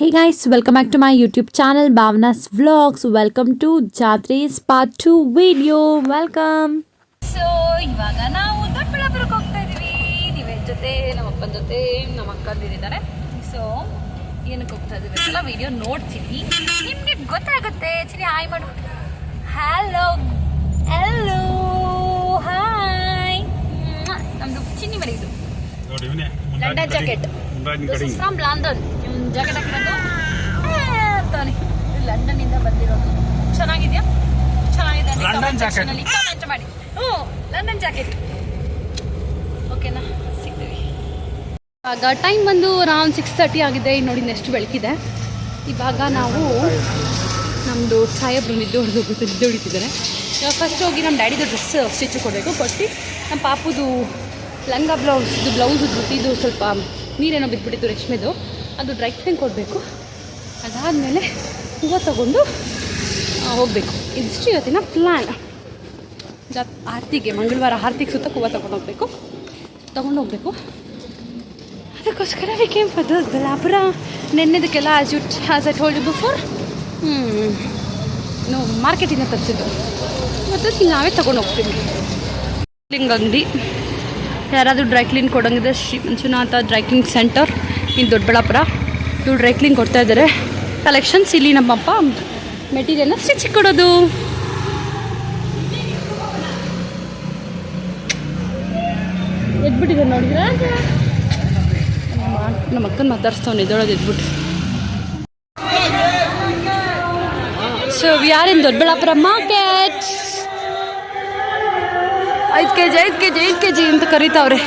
Hey guys, welcome back to my YouTube channel Bhavna's Vlogs. Welcome to Jatri's part 2 video. Welcome. So ಇವಾಗ ನಾವು ದೊಡ್ಡಬಳ್ಳಾಪುರಕ್ಕೆ ಹೋಗ್ತಾ ಇದೀವಿ. ನೀವೇ ಜೊತೆ ನಮ್ಮ ಅಪ್ಪನ ಜೊತೆ ನಮ್ಮ ಅಕ್ಕಂದಿರಿದ್ದಾರೆ. ಸೊ ಏನಕ್ಕೆ ಹೋಗ್ತಾ ಇದೀವಿ ಎಲ್ಲ ವಿಡಿಯೋ ನೋಡ್ತೀನಿ, ನಿಮಗೆ ಗೊತ್ತಾಗುತ್ತೆ. ಚಿನಿ ಹಾಯ್ ಮಾಡು. Hello hello hi. ನಮ್ದು ಚಿನ್ನಿ ಮನೆ ಇದು London jacket. From London jacket ಹಾಕಿರೋದು ತಾನೆ, ಲಂಡನ್ ಇಂದ ಬಂದಿರೋದು. ಚೆನ್ನಾಗಿದೆಯಾ? ಚೆನ್ನಾಗಿದೆ. ಕಮೆಂಟ್ ಮಾಡಿ. ಲಂಡನ್ ಜಾಕೆಟ್ ಓಕೆನಾ? ಸಿಗ್ತೀವಿ. ಇವಾಗ ಟೈಮ್ ಬಂದು ಅರೌಂಡ್ 6:30 ಆಗಿದೆ. ನೋಡಿ ನೆಕ್ಸ್ಟ್ ಬೆಳಕಿದೆ. ಇವಾಗ ನಾವು ನಮ್ಮದು ಸಾಹೇಬ್ರು ನಿದ್ದೆ ಹೊಡಿತಿದ್ದಾರೆ. ಇವಾಗ ಫಸ್ಟ್ ಹೋಗಿ ನಮ್ಮ ಡ್ಯಾಡಿದು ಡ್ರೆಸ್ ಸ್ಟಿಚ್ ಕೊಡಬೇಕು. ಕೊಟ್ಟು ನಮ್ಮ ಪಾಪುದು ಲಂಗ ಬ್ಲೌಸ್ ಇದು ಸ್ವಲ್ಪ ನೀರೇನೋ ಬಿದ್ದುಬಿಟ್ಟಿತ್ತು ರೇಷ್ಮೆದು, ಅದು ಡ್ರೈ ಕ್ಲೀನ್ ಕೊಡಬೇಕು. ಅದಾದಮೇಲೆ ಹೂವು ತಗೊಂಡು ಹೋಗಬೇಕು. ಇದಿಷ್ಟು ಇವತ್ತಿನ ಪ್ಲ್ಯಾನ್. ಆರತಿಗೆ ಮಂಗಳವಾರ ಆರತಿಗೆ ಸುತ್ತ ಹೂವು ತೊಗೊಂಡು ಹೋಗಬೇಕು. ಅದಕ್ಕೋಸ್ಕರ ವಿ ಕೇಮ್ ಫಾರ್ ದೊಡ್ಡಬಳ್ಳಾಪುರ. ನೆನ್ನೆದಕ್ಕೆಲ್ಲ as I told you before ನಾವು ಮಾರ್ಕೆಟಿಂದ ತರಿಸಿದ್ದು. ಮತ್ತು ನಾವೇ ತೊಗೊಂಡು ಹೋಗ್ತೀವಿ. ಕ್ಲೀನಿಂಗ್ ಅಂಗಡಿ ಯಾರಾದರೂ ಡ್ರೈ ಕ್ಲೀನ್ ಕೊಡೋಂಗಿದೆ Shri Manjunatha dry clean centre in Doddaballapur. ಇವ್ರು ಡ್ರೈ ಕ್ಲೀನ್ ಕೊಡ್ತಾಯಿದ್ದಾರೆ. ಕಲೆಕ್ಷನ್ಸ್ ಇಲ್ಲಿ ನಮ್ಮಪ್ಪ ಮೆಟೀರಿಯಲ್ನ ಸ್ಟಿಚ್ ಕೊಡೋದು. ಎದ್ಬಿಟ್ಟಿದೆ ನೋಡಿದ್ರೆ ನಮ್ಮ ಅಕ್ಕನ ಮಾತಾಡ್ಸ್ತಾವ್ ಎದ್ದೊಳಗೆ ಎದ್ಬಿಟ್ಟು. So we are in Doddaballapur market. 5 kg ಅಂತ ಕರೀತಾವ್ರೆ.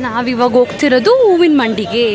ನಾವಿವಾಗ ಹೋಗ್ತಿರೋದು ಹೂವಿನ ಮಂಡಿಗೆ.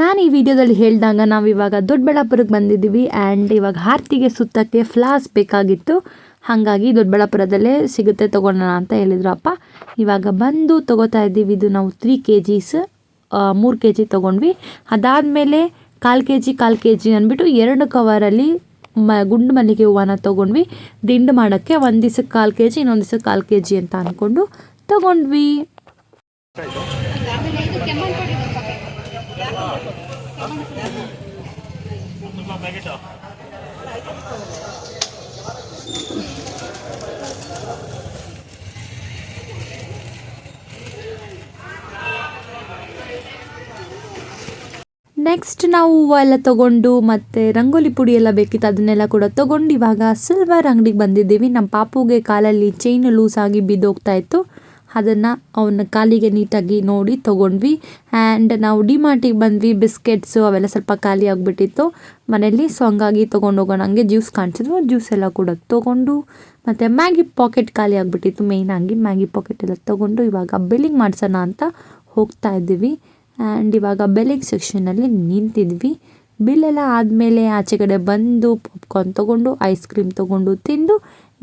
ನಾನು ಈ ವಿಡಿಯೋದಲ್ಲಿ ಹೇಳಿದಾಗ ನಾವು ಇವಾಗ ದೊಡ್ಡಬಳ್ಳಾಪುರಕ್ಕೆ ಬಂದಿದ್ದೀವಿ. ಆ್ಯಂಡ್ ಇವಾಗ ಆರತಿಗೆ ಸುತ್ತಕ್ಕೆ ಫ್ಲಾಸ್ ಬೇಕಾಗಿತ್ತು. ಹಾಗಾಗಿ ದೊಡ್ಡಬಳ್ಳಾಪುರದಲ್ಲೇ ಸಿಗುತ್ತೆ ತೊಗೊಳ್ಳೋಣ ಅಂತ ಹೇಳಿದ್ರು ಅಪ್ಪ. ಇವಾಗ ಬಂದು ತೊಗೋತಾ ಇದ್ದೀವಿ. ಇದು ನಾವು 3 kgs 3 kg ತೊಗೊಂಡ್ವಿ. ಅದಾದಮೇಲೆ 1/4 kg ಅಂದ್ಬಿಟ್ಟು 2 ಕವರಲ್ಲಿ ಗುಂಡು ಮಲ್ಲಿಗೆ ಹೂವನ್ನ ತೊಗೊಂಡ್ವಿ. ದಿಂಡು ಮಾಡೋಕ್ಕೆ ಒಂದು ದಿವಸಕ್ಕೆ 1/4 kg, ಇನ್ನೊಂದು ದಿವಸಕ್ಕೆ 1/4 kg ಅಂತ ಅಂದ್ಕೊಂಡು ತೊಗೊಂಡ್ವಿ. ನೆಕ್ಸ್ಟ್ ನಾವು ಹೂವೆಲ್ಲ ತೊಗೊಂಡು ಮತ್ತು ರಂಗೋಲಿ ಪುಡಿ ಎಲ್ಲ ಬೇಕಿತ್ತು, ಅದನ್ನೆಲ್ಲ ಕೂಡ ತೊಗೊಂಡು ಇವಾಗ ಸಿಲ್ವರ್ ಅಂಗಡಿಗೆ ಬಂದಿದ್ದೀವಿ. ನಮ್ಮ ಪಾಪುಗೆ ಕಾಲಲ್ಲಿ ಚೈನ್ ಲೂಸ್ ಆಗಿ ಬಿದ್ದೋಗ್ತಾ ಇತ್ತು. ಅದನ್ನು ಅವನ ಕಾಲಿಗೆ ನೀಟಾಗಿ ನೋಡಿ ತೊಗೊಂಡ್ವಿ. ಆ್ಯಂಡ್ ನಾವು ಡಿಮಾರ್ಟಿಗೆ ಬಂದ್ವಿ. ಬಿಸ್ಕೆಟ್ಸು ಅವೆಲ್ಲ ಸ್ವಲ್ಪ ಖಾಲಿ ಆಗಿಬಿಟ್ಟಿತ್ತು ಮನೆಯಲ್ಲಿ. ಸೊ ಹಂಗಾಗಿ ತೊಗೊಂಡು ಹೋಗೋಣ. ಹಂಗೆ ಜ್ಯೂಸ್ ಕಾಣಿಸಿದ್ವು, ಜ್ಯೂಸ್ ಎಲ್ಲ ಕೂಡ ತೊಗೊಂಡು, ಮತ್ತು ಮ್ಯಾಗಿ ಪಾಕೆಟ್ ಖಾಲಿ ಆಗಿಬಿಟ್ಟಿತ್ತು. ಮೇಯ್ನಾಗಿ ಮ್ಯಾಗಿ ಪಾಕೆಟ್ ಎಲ್ಲ ತೊಗೊಂಡು ಇವಾಗ ಬಿಲ್ಲಿಂಗ್ ಮಾಡಿಸೋಣ ಅಂತ ಹೋಗ್ತಾ ಇದ್ದೀವಿ. ಆ್ಯಂಡ್ ಇವಾಗ ಬೆಲ್ಲಿಂಗ್ ಸೆಕ್ಷನಲ್ಲಿ ನಿಂತಿದ್ವಿ. ಬಿಲ್ಲೆಲ್ಲ ಆದಮೇಲೆ ಆಚೆ ಕಡೆ ಬಂದು ಪಾಪ್ಕಾರ್ನ್ ತೊಗೊಂಡು ಐಸ್ ಕ್ರೀಮ್ ತೊಗೊಂಡು ತಿಂದು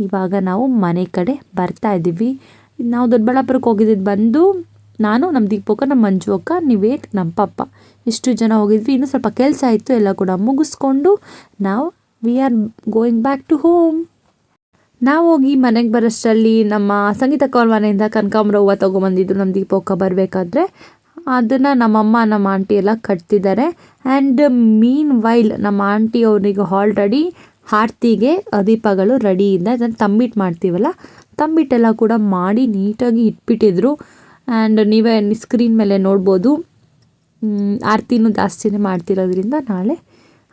ಇವಾಗ ನಾವು ಮನೆ ಕಡೆ ಬರ್ತಾ ಇದ್ದೀವಿ. ನಾವು ದೊಡ್ಡಬಳ್ಳಾಪುರಕ್ಕೆ ಹೋಗಿದ್ದು ಬಂದು ನಾನು, ನಮ್ಮ ದೀಪಕ್ಕ, ನಮ್ಮ ಮಂಜು ಅಕ್ಕ, ನಿವೇತ್, ನಮ್ಮ ಪಪ್ಪ ಇಷ್ಟು ಜನ ಹೋಗಿದ್ವಿ. ಇನ್ನೂ ಸ್ವಲ್ಪ ಕೆಲಸ ಇತ್ತು, ಎಲ್ಲ ಕೂಡ ಮುಗಿಸ್ಕೊಂಡು ನಾವು we are going back to home. ನಾವು ಹೋಗಿ ಮನೆಗೆ ಬರೋಷ್ಟರಲ್ಲಿ ನಮ್ಮ ಸಂಗೀತ ಅವ್ರ ಮನೆಯಿಂದ ಕನಕಾಂಬರ ಹೂವು ತೊಗೊಂಬಂದಿದ್ರು ನಮ್ಮ ದೀಪಕ್ಕ ಬರಬೇಕಾದ್ರೆ. ಅದನ್ನು ನಮ್ಮಮ್ಮ ನಮ್ಮ ಆಂಟಿ ಎಲ್ಲ ಕಟ್ತಿದ್ದಾರೆ. ಆ್ಯಂಡ್ ಮೀನ್ ವೈಲ್ ನಮ್ಮ ಆಂಟಿ ಅವರಿಗೆ ಆಲ್ರೆಡಿ ಆರತಿಗೆ ದೀಪಗಳು ರೆಡಿ ಇದೆ. ಅದನ್ನು ತಂಬಿಟ್ಟು ಮಾಡ್ತೀವಲ್ಲ, ತಂಬಿಟ್ಟೆಲ್ಲ ಕೂಡ ಮಾಡಿ ನೀಟಾಗಿ ಇಟ್ಬಿಟ್ಟಿದ್ರು. ಆ್ಯಂಡ್ ನೀವೇ ಸ್ಕ್ರೀನ್ ಮೇಲೆ ನೋಡ್ಬೋದು, ಆರತಿನೂ ಜಾಸ್ತಿನೇ ಮಾಡ್ತಿರೋದ್ರಿಂದ ನಾಳೆ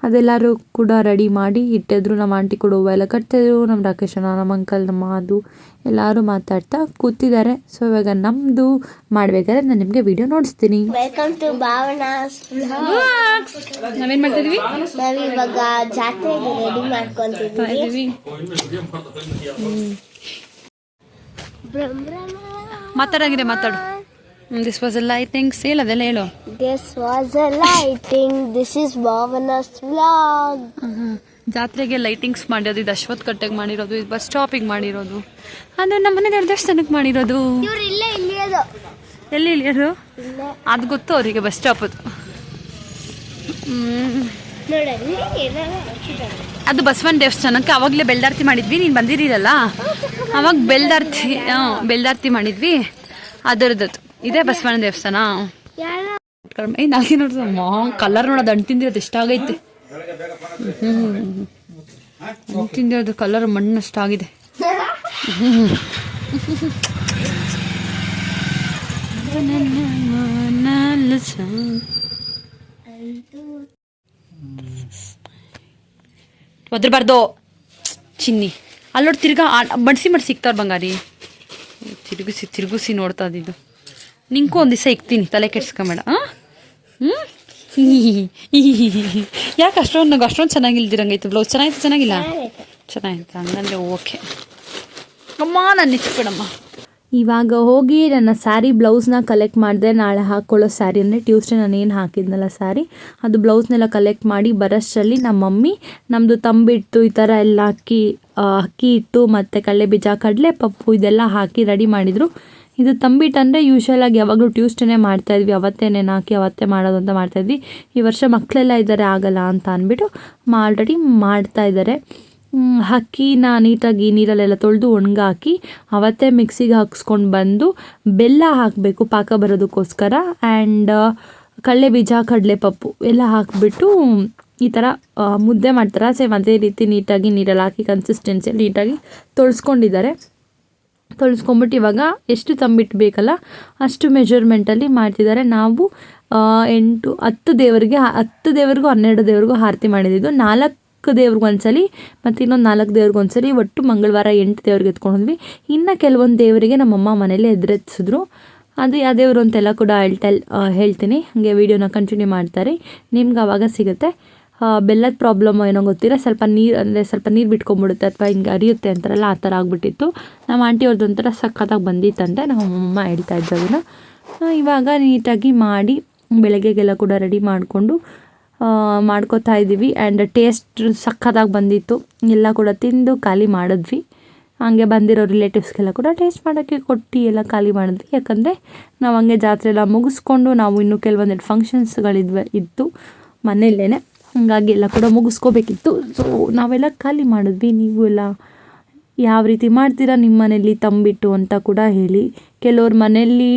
ಅದೆಲ್ಲರೂ ಕೂಡ ರೆಡಿ ಮಾಡಿ ಇಟ್ಟಿದ್ರು. ನಮ್ಮ ಆಂಟಿ ಕೂಡ ಹೂವೆಲ್ಲ ಕಟ್ತಿದ್ರು. ನಮ್ಮ ರಾಕೇಶನ, ನಮ್ಮ ಅಂಕಲ್, ನಮ್ಮ ಅದು ಎಲ್ಲರೂ ಮಾತಾಡ್ತಾ ಕೂತಿದ್ದಾರೆ. ಸೊ ಇವಾಗ ನಮ್ಮದು ಮಾಡಬೇಕಾದ್ರೆ ನಾನು ನಿಮಗೆ ವಿಡಿಯೋ ನೋಡಿಸ್ತೀನಿ. Welcome to Bhavana's vlogs. ನಾವೇನು ಮಾಡ್ತಿದ್ವಿ? ನಾವು ಇವಾಗ ಜಾತ್ರೆಗೆ ರೆಡಿ ಮಾಡ್ಕೊಂತಿದ್ವಿ. ಮಾತಾಡಂಗಿದೆ ಮಾತಾಡು. ದಿಸ್ ವಾಸ್ ಅ ಲೈಟಿಂಗ್ಸ್, ಹೇಳೋದೆಲ್ಲ ಹೇಳು. This was a lighting, this is Bhavana's vlog. ಜಾತ್ರೆಗೆ ಲೈಟಿಂಗ್ಸ್ ಮಾಡಿರೋದು, ಇದು ಅಶ್ವತ್ಥ ಕಟ್ಟೆಗೆ ಮಾಡಿರೋದು, ಇದು ಬಸ್ ಸ್ಟಾಪಿಗೆ ಮಾಡಿರೋದು, ಅದು ನಮ್ಮ ಮನೆ ದೇವಸ್ಥಾನಕ್ಕೆ ಮಾಡಿರೋದು. ಇವ್ರು ಇಲ್ಲೇ ಇಲ್ಲಿಯೋದು. ಎಲ್ಲಿ ಇಳಿಯೋದು ಅದು ಗೊತ್ತು ಅವರಿಗೆ, ಬಸ್ ಸ್ಟಾಪದು. ನೋಡಲ್ಲಿ ಏನಾದ್ರು ಹಾಕಿದ್ದಾರೆ. ಅದು ಬಸವನ ದೇವಸ್ಥಾನಕ್ಕೆ ಅವಾಗಲೇ ಬೆಲ್ದಾರ್ತಿ ಮಾಡಿದ್ವಿ. ನೀನು ಬಂದಿರಲಿಲ್ಲ ಅವಾಗ. ಬೆಲ್ದಾರ್ತಿ ಮಾಡಿದ್ವಿ ಅದರದ್ದು. ಇದೇ ಬಸವನ ದೇವಸ್ಥಾನ. ನಾಲ್ಕೇ ನೋಡ್ದು ಕಲರ್ ನೋಡೋದು, ಹಣ್ಣು ತಿಂದಿರೋದು ಎಷ್ಟಾಗೈತೆ. ಹಣ್ಣು ತಿಂದಿರೋದು ಕಲರ್ ಮಣ್ಣಷ್ಟಾಗಿದೆ. ಒದ್ರಬಾರ್ದು ಚಿನ್ನಿ. ಅಲ್ಲೋಡಿ ತಿರ್ಗಾ ಬಡ್ಸಿ ಸಿಗ್ತಾರ ಬಂಗಾರಿ. ತಿರುಗಿಸಿ ನೋಡ್ತಾ ಇದ್ದಿದ್ದು. ನಿಂಗೂ ಒಂದು ದಿವಸ ಇಕ್ತೀನಿ, ತಲೆ ಕೆಡ್ಸ್ಕೊಂಬೇಡ. ಯಾಕೆ ಅಷ್ಟೊಂದು ಚೆನ್ನಾಗಿಲ್ದಿರಂಗೈತೆ ಬ್ಲೌಸ್? ಚೆನ್ನಾಗಿಲ್ಲ? ಚೆನ್ನಾಗಿತ್ತು. ಹಂಗಂದ್ರೆ ಓಕೆ ಅಮ್ಮ, ನಾನು ನಿಚ್ಬೇಡಮ್ಮ. ಇವಾಗ ಹೋಗಿ ನನ್ನ ಸ್ಯಾರಿ ಬ್ಲೌಸ್ನ ಕಲೆಕ್ಟ್ ಮಾಡಿದೆ. ನಾಳೆ ಹಾಕ್ಕೊಳ್ಳೋ ಸ್ಯಾರಿ ಅಂದರೆ ಟ್ಯೂಸ್ಡೇ ನಾನು ಏನು ಹಾಕಿದ್ನಲ್ಲ ಸ್ಯಾರಿ, ಅದು ಬ್ಲೌಸ್ನೆಲ್ಲ ಕಲೆಕ್ಟ್ ಮಾಡಿ ಬರೋಷ್ಟರಲ್ಲಿ ನಮ್ಮ ಮಮ್ಮಿ ನಮ್ಮದು ತಂಬಿಟ್ಟು ಈ ಥರ ಎಲ್ಲ ಅಕ್ಕಿ ಹಿಟ್ಟು ಮತ್ತು ಕಡಲೆ ಬೀಜ, ಕಡಲೆ ಪಪ್ಪು ಇದೆಲ್ಲ ಹಾಕಿ ರೆಡಿ ಮಾಡಿದರು. ಇದು ತಂಬಿಟ್ಟು ಅಂದರೆ ಯೂಶ್ವಲಾಗಿ ಯಾವಾಗಲೂ ಟ್ಯೂಸ್ಡೇನೇ ಮಾಡ್ತಾಯಿದ್ವಿ, ಅವತ್ತೇ ನೆನೆ ಹಾಕಿ ಅವತ್ತೇ ಮಾಡೋದು ಅಂತ ಮಾಡ್ತಾಯಿದ್ವಿ. ಈ ವರ್ಷ ಮಕ್ಕಳೆಲ್ಲ ಇದ್ದಾರೆ, ಆಗಲ್ಲ ಅಂತ ಅಂದ್ಬಿಟ್ಟು ಆಲ್ರೆಡಿ ಮಾಡ್ತಾಯಿದ್ದಾರೆ. ಅಕ್ಕಿನ ನೀಟಾಗಿ ನೀರಲ್ಲೆಲ್ಲ ತೊಳೆದು ಒಣಗಾಕಿ ಅವತ್ತೇ ಮಿಕ್ಸಿಗೆ ಹಾಕ್ಸ್ಕೊಂಡು ಬಂದು ಬೆಲ್ಲ ಹಾಕಬೇಕು ಪಾಕ ಬರೋದಕ್ಕೋಸ್ಕರ. ಆ್ಯಂಡ್ ಕಡಲೆ ಬೀಜ, ಕಡಲೆ ಪಪ್ಪು ಎಲ್ಲ ಹಾಕಿಬಿಟ್ಟು ಈ ಥರ ಮುದ್ದೆ ಮಾಡ್ತಾರೆ. ಸೇಮ್ ಅದೇ ರೀತಿ ನೀಟಾಗಿ ನೀರಲ್ಲಿ ಹಾಕಿ ಕನ್ಸಿಸ್ಟೆನ್ಸಿಯಲ್ಲಿ ನೀಟಾಗಿ ತೊಳ್ಸ್ಕೊಂಡಿದ್ದಾರೆ. ತೊಳ್ಸ್ಕೊಂಬಿಟ್ಟು ಇವಾಗ ಎಷ್ಟು ತಂಬಿಟ್ಟು ಬೇಕಲ್ಲ ಅಷ್ಟು ಮೆಜರ್ಮೆಂಟಲ್ಲಿ ಮಾಡ್ತಿದ್ದಾರೆ. ನಾವು 10 ದೇವರಿಗೂ 12 ದೇವರಿಗೂ ಆರತಿ ಮಾಡಿದ್ದು. 4 ದೇವ್ರಿಗೆ ಒಂದ್ಸಲಿ ಮತ್ತು ಇನ್ನೊಂದು 4 ದೇವ್ರಿಗೆ ಒಂದ್ಸಲಿ, ಒಟ್ಟು ಮಂಗಳವಾರ 8 ದೇವ್ರಿಗೆ ಎತ್ಕೊಂಡ್ವಿ. ಇನ್ನು ಕೆಲವೊಂದು ದೇವರಿಗೆ ನಮ್ಮಮ್ಮ ಮನೇಲಿ ಎದುರೆತ್ಸಿದ್ರು. ಅದು ಯಾವ ದೇವರು ಅಂತೆಲ್ಲ ಕೂಡ ಹೇಳ್ತೀನಿ. ಹಾಗೆ ವೀಡಿಯೋನ ಕಂಟಿನ್ಯೂ ಮಾಡ್ತಾರೆ, ನಿಮ್ಗೆ ಆವಾಗ ಸಿಗುತ್ತೆ. ಬೆಲ್ಲದ ಪ್ರಾಬ್ಲಮ್ ಏನೋ ಗೊತ್ತಿಲ್ಲ, ಸ್ವಲ್ಪ ನೀರು ಬಿಟ್ಕೊಂಡ್ಬಿಡುತ್ತೆ ಅಥವಾ ಹಿಂಗೆ ಅರಿಯುತ್ತೆ ಅಂತಾರಲ್ಲ, ಆ ಥರ ಆಗ್ಬಿಟ್ಟಿತ್ತು. ನಮ್ಮ ಆಂಟಿ ಅವ್ರದ್ದು ಒಂಥರ ಸಖತ್ತಾಗಿ ಬಂದಿತ್ತಂತೆ, ನಮ್ಮಮ್ಮ ಹೇಳ್ತಾ ಇದ್ರು ಅದನ್ನು. ಇವಾಗ ನೀಟಾಗಿ ಮಾಡಿ ಬೆಳಗ್ಗೆಗೆಲ್ಲ ಕೂಡ ರೆಡಿ ಮಾಡಿಕೊಂಡು ಮಾಡ್ಕೋತಾ ಇದ್ದೀವಿ. ಆ್ಯಂಡ್ ಟೇಸ್ಟ್ ಸಖತ್ತಾಗಿ ಬಂದಿತ್ತು. ಎಲ್ಲ ಕೂಡ ತಿಂದು ಖಾಲಿ ಮಾಡಿದ್ವಿ. ಹಾಗೆ ಬಂದಿರೋ ರಿಲೇಟಿವ್ಸ್ಗೆಲ್ಲ ಕೂಡ ಟೇಸ್ಟ್ ಮಾಡೋಕ್ಕೆ ಕೊಟ್ಟು ಎಲ್ಲ ಖಾಲಿ ಮಾಡಿದ್ವಿ. ಯಾಕಂದರೆ ನಾವು ಹಂಗೆ ಜಾತ್ರೆ ಎಲ್ಲ ಮುಗಿಸ್ಕೊಂಡು ನಾವು ಇನ್ನೂ ಕೆಲವೊಂದೆರಡು ಫಂಕ್ಷನ್ಸ್ಗಳಿತ್ತು ಮನೆಯಲ್ಲೇ, ಹಾಗಾಗಿ ಎಲ್ಲ ಕೂಡ ಮುಗಿಸ್ಕೋಬೇಕಿತ್ತು. ಸೊ ನಾವೆಲ್ಲ ಖಾಲಿ ಮಾಡಿದ್ವಿ. ನೀವು ಎಲ್ಲ ಯಾವ ರೀತಿ ಮಾಡ್ತೀರಾ ನಿಮ್ಮ ಮನೇಲಿ ತಂಬಿಟ್ಟು ಅಂತ ಕೂಡ ಹೇಳಿ. ಕೆಲವ್ರ ಮನೆಯಲ್ಲಿ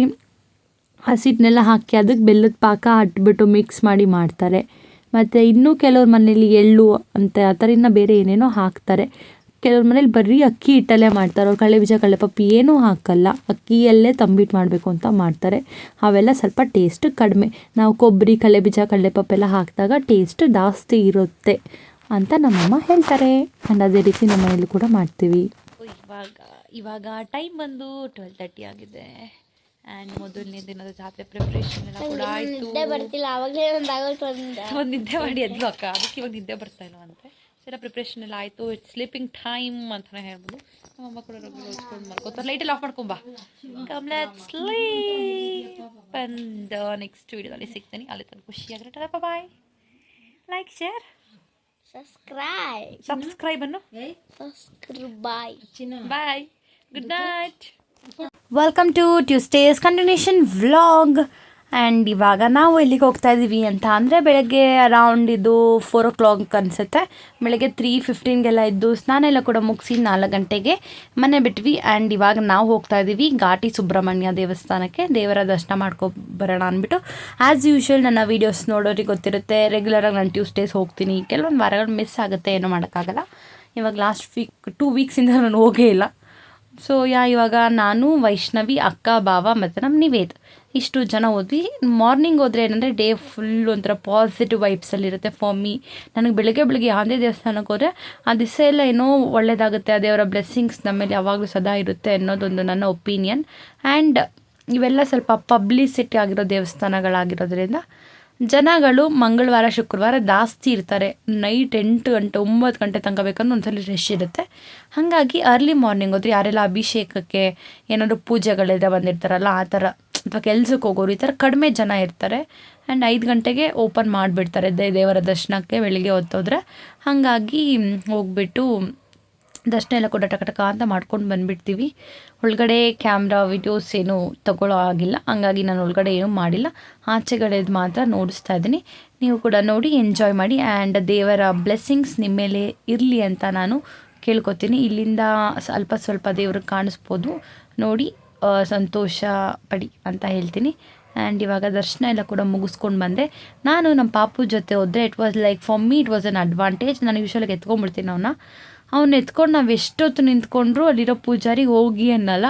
ಹಸಿಟ್ಟನ್ನೆಲ್ಲ ಹಾಕಿ ಅದಕ್ಕೆ ಬೆಲ್ಲದ ಪಾಕ ಹಟ್ಬಿಟ್ಟು ಮಿಕ್ಸ್ ಮಾಡಿ ಮಾಡ್ತಾರೆ. ಮತ್ತು ಇನ್ನೂ ಕೆಲವ್ರ ಮನೇಲಿ ಎಳ್ಳು ಅಂತ ಆ ಥರ ಇನ್ನೂ ಬೇರೆ ಏನೇನೋ ಹಾಕ್ತಾರೆ. ಕೆಲವ್ರ ಮನೇಲಿ ಬರೀ ಅಕ್ಕಿ ಹಿಟ್ಟಲ್ಲೇ ಮಾಡ್ತಾರೆ. ಅವ್ರು ಕಡಲೆ ಬೀಜ, ಕಡಲೆ ಪಪ್ಪು ಏನೂ ಹಾಕಲ್ಲ, ಅಕ್ಕಿಯಲ್ಲೇ ತಂಬಿಟ್ಟು ಮಾಡಬೇಕು ಅಂತ ಮಾಡ್ತಾರೆ. ಅವೆಲ್ಲ ಸ್ವಲ್ಪ ಟೇಸ್ಟ್ ಕಡಿಮೆ. ನಾವು ಕೊಬ್ಬರಿ, ಕಡಲೆ ಬೀಜ, ಕಡಲೆ ಪಪ್ಪೆಲ್ಲ ಹಾಕಿದಾಗ ಟೇಸ್ಟ್ ಜಾಸ್ತಿ ಇರುತ್ತೆ ಅಂತ ನಮ್ಮಮ್ಮ ಹೇಳ್ತಾರೆ. ಆ್ಯಂಡ್ ಅದೇ ರೀತಿ ನಮ್ಮ ಮನೇಲಿ ಕೂಡ ಮಾಡ್ತೀವಿ. ಇವಾಗ ಟೈಮ್ ಬಂದು 12:30 ಆಗಿದೆ. ಆ್ಯಂಡ್ ಮೊದಲನೇ ದಿನದ ಜಾತ್ರೆ ಪ್ರಿಪ್ರೇಷನ್ ಎಲ್ಲ ಕೂಡ ಆಯಿತು. ಬರ್ತಿಲ್ಲ ಆವಾಗಲೇ ಒಂದು ನಿದ್ದೆ ಮಾಡಿ ಎದ್ಲು ಅಕ್ಕ, ಅದಕ್ಕೆ ಇವಾಗ ನಿದ್ದೆ ಬರ್ತಾ ಇಲ್ಲ ಅಂತೆ. ಎಲ್ಲ ಪ್ರಿಪ್ರೇಷನ್ ಎಲ್ಲ ಆಯಿತು. ಇಟ್ಸ್ ಸ್ಲೀಪಿಂಗ್ ಟೈಮ್ ಅಂತಲೇ ಹೇಳ್ಬೋದು. ನಮ್ಮಮ್ಮ ಕೂಡ ಓದ್ಕೊಂಡು ಮಾಡ್ಕೋತಾರೆ. ಲೈಟೆಲ್ಲ ಆಫ್ ಮಾಡ್ಕೊಂಬಾ, come let's sleep. And next ವೀಡಿಯೋದಲ್ಲಿ ಸಿಗ್ತೀನಿ. ಅಲ್ಲಿ ತನಕ ಖುಷಿಯಾಗಿರ್ತಾರೆ. Bye. Like, share. Subscribe. Subscribe ಅನ್ನು Subscribe. Bye. Bye, good night. Welcome to Tuesday's continuation vlog. And ಇವಾಗ ನಾವು ಎಲ್ಲಿಗೆ ಹೋಗ್ತಾ ಇದ್ದೀವಿ ಅಂತ ಅಂದರೆ ಬೆಳಗ್ಗೆ ಅರೌಂಡ್ ಇದು 4 o'clock ಅನಿಸುತ್ತೆ. ಬೆಳಗ್ಗೆ 3:15 ಇದ್ದು ಸ್ನಾನ ಎಲ್ಲ ಕೂಡ ಮುಗಿಸಿ 4 ಗಂಟೆಗೆ ಮನೆ ಬಿಟ್ವಿ. ಆ್ಯಂಡ್ ಇವಾಗ ನಾವು ಹೋಗ್ತಾ ಇದ್ದೀವಿ ಘಾಟಿ ಸುಬ್ರಹ್ಮಣ್ಯ ದೇವಸ್ಥಾನಕ್ಕೆ, ದೇವರ ದರ್ಶನ ಮಾಡ್ಕೊಬರೋಣ ಅಂದ್ಬಿಟ್ಟು. ಆ್ಯಸ್ ಯೂಶ್ವಲ್ ನನ್ನ ವೀಡಿಯೋಸ್ ನೋಡೋರಿಗೆ ಗೊತ್ತಿರುತ್ತೆ, ರೆಗ್ಯುಲರಾಗಿ ನಾನು ಟ್ಯೂಸ್ಡೇಸ್ ಹೋಗ್ತೀನಿ. ಕೆಲವೊಂದು ವಾರಗಳು ಮಿಸ್ ಆಗುತ್ತೆ, ಏನೂ ಮಾಡೋಕ್ಕಾಗಲ್ಲ. ಇವಾಗ ಲಾಸ್ಟ್ 2 ವೀಕ್ಸಿಂದ ನಾನು ಹೋಗೇ ಇಲ್ಲ. ಸೊ ಇವಾಗ ನಾನು, ವೈಷ್ಣವಿ, ಅಕ್ಕ, ಭಾವ ಮತ್ತು ನಮ್ಮ ನಿವೇದ್ ಇಷ್ಟು ಜನ ಹೋದ್ವಿ. ಮಾರ್ನಿಂಗ್ ಹೋದರೆ ಏನಂದರೆ ಡೇ ಫುಲ್ ಒಂಥರ ಪಾಸಿಟಿವ್ ವೈಬ್ಸಲ್ಲಿರುತ್ತೆ ಫಾರ್ ಮೀ. ನನಗೆ ಬೆಳಗ್ಗೆ ಯಾವುದೇ ದೇವಸ್ಥಾನಕ್ಕೆ ಹೋದರೆ ಆ ದಿವಸ ಎಲ್ಲ ಏನೋ ಒಳ್ಳೆಯದಾಗುತ್ತೆ, ಆ ದೇವರ ಬ್ಲೆಸ್ಸಿಂಗ್ಸ್ ನಮ್ಮ ಮೇಲೆ ಯಾವಾಗಲೂ ಸದಾ ಇರುತ್ತೆ ಅನ್ನೋದೊಂದು ನನ್ನ ಒಪಿನಿಯನ್. ಆ್ಯಂಡ್ ಇವೆಲ್ಲ ಸ್ವಲ್ಪ ಪಬ್ಲಿಸಿಟಿ ಆಗಿರೋ ದೇವಸ್ಥಾನಗಳಾಗಿರೋದ್ರಿಂದ ಜನಗಳು ಮಂಗಳವಾರ ಶುಕ್ರವಾರ ಜಾಸ್ತಿ ಇರ್ತಾರೆ. ನೈಟ್ 8 ಗಂಟೆ 9 ಗಂಟೆ ತನಕ ಬೇಕಂದ್ರೆ ಒಂದ್ಸಲ ರಶ್ ಇರುತ್ತೆ. ಹಾಗಾಗಿ ಅರ್ಲಿ ಮಾರ್ನಿಂಗ್ ಹೋದ್ರೆ ಯಾರೆಲ್ಲ ಅಭಿಷೇಕಕ್ಕೆ ಏನಾದರೂ ಪೂಜೆಗಳಿದ್ರೆ ಬಂದಿರ್ತಾರಲ್ಲ ಆ ಥರ, ಅಥವಾ ಕೆಲ್ಸಕ್ಕೆ ಹೋಗೋರು ಈ ಥರ ಕಡಿಮೆ ಜನ ಇರ್ತಾರೆ. ಆ್ಯಂಡ್ 5 ಗಂಟೆಗೆ ಓಪನ್ ಮಾಡಿಬಿಡ್ತಾರೆ ದೇವರ ದರ್ಶನಕ್ಕೆ ಬೆಳಿಗ್ಗೆ ಹೊತ್ತೋದ್ರೆ. ಹಾಗಾಗಿ ಹೋಗ್ಬಿಟ್ಟು ದರ್ಶನ ಎಲ್ಲ ಕೂಡ ಟಕ ಅಂತ ಮಾಡ್ಕೊಂಡು ಬಂದುಬಿಡ್ತೀವಿ. ಒಳಗಡೆ ಕ್ಯಾಮ್ರಾ ವಿಡಿಯೋಸ್ ಏನೂ ತಗೊಳ್ಳೋ ಆಗಿಲ್ಲ, ಹಂಗಾಗಿ ನಾನು ಒಳಗಡೆ ಏನೂ ಮಾಡಿಲ್ಲ. ಆಚೆಗಡೆದು ಮಾತ್ರ ನೋಡಿಸ್ತಾ ಇದ್ದೀನಿ. ನೀವು ಕೂಡ ನೋಡಿ ಎಂಜಾಯ್ ಮಾಡಿ. ಆ್ಯಂಡ್ ದೇವರ ಬ್ಲೆಸ್ಸಿಂಗ್ಸ್ ನಿಮ್ಮ ಮೇಲೆ ಇರಲಿ ಅಂತ ನಾನು ಕೇಳ್ಕೊತೀನಿ. ಇಲ್ಲಿಂದ ಸ್ವಲ್ಪ ದೇವ್ರಿಗೆ ಕಾಣಿಸ್ಬೋದು, ನೋಡಿ ಸಂತೋಷ ಪಡಿ ಅಂತ ಹೇಳ್ತೀನಿ. ಆ್ಯಂಡ್ ಇವಾಗ ದರ್ಶನ ಎಲ್ಲ ಕೂಡ ಮುಗಿಸ್ಕೊಂಡು ಬಂದೆ. ನಾನು ನಮ್ಮ ಪಾಪು ಜೊತೆ ಹೋದರೆ it was like for me it was an advantage. ನಾನು ಯೂಶ್ವಲಾಗಿ ಎತ್ಕೊಂಡ್ಬಿಡ್ತೀನಿ ಅವ್ನು ಎತ್ಕೊಂಡು ನಾವು ಎಷ್ಟೊತ್ತು ನಿಂತ್ಕೊಂಡ್ರು ಅಲ್ಲಿರೋ ಪೂಜಾರಿ ಹೋಗಿ ಅನ್ನಲ್ಲ.